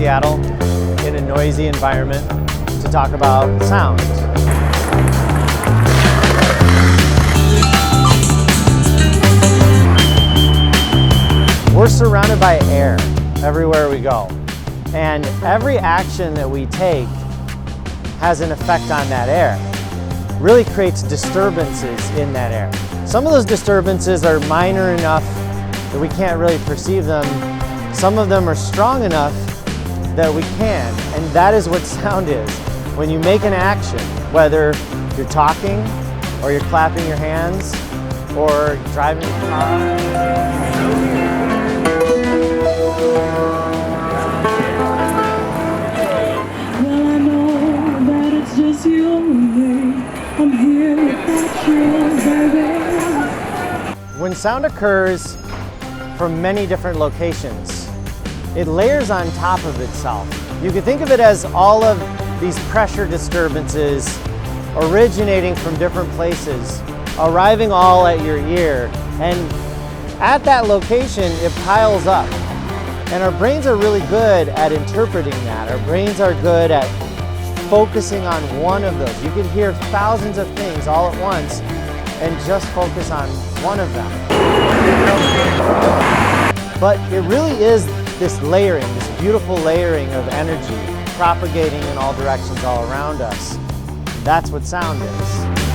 Seattle in a noisy environment to talk about sound. We're surrounded by air everywhere we go, and every action that we take has an effect on that air. Really creates disturbances in that air. Some of those disturbances are minor enough that we can't really perceive them. Some of them are strong enough that we can, and that is what sound is. When you make an action, whether you're talking or you're clapping your hands or driving a car. Well, I know that it's just you and me. I'm here without you, baby. When sound occurs from many different locations, it layers on top of itself. You can think of it as all of these pressure disturbances originating from different places, arriving all at your ear, and at that location it piles up. And our brains are really good at interpreting that. Our brains are good at focusing on one of those. You can hear thousands of things all at once and just focus on one of them. But it really is this layering, this beautiful layering of energy propagating in all directions all around us. That's what sound is.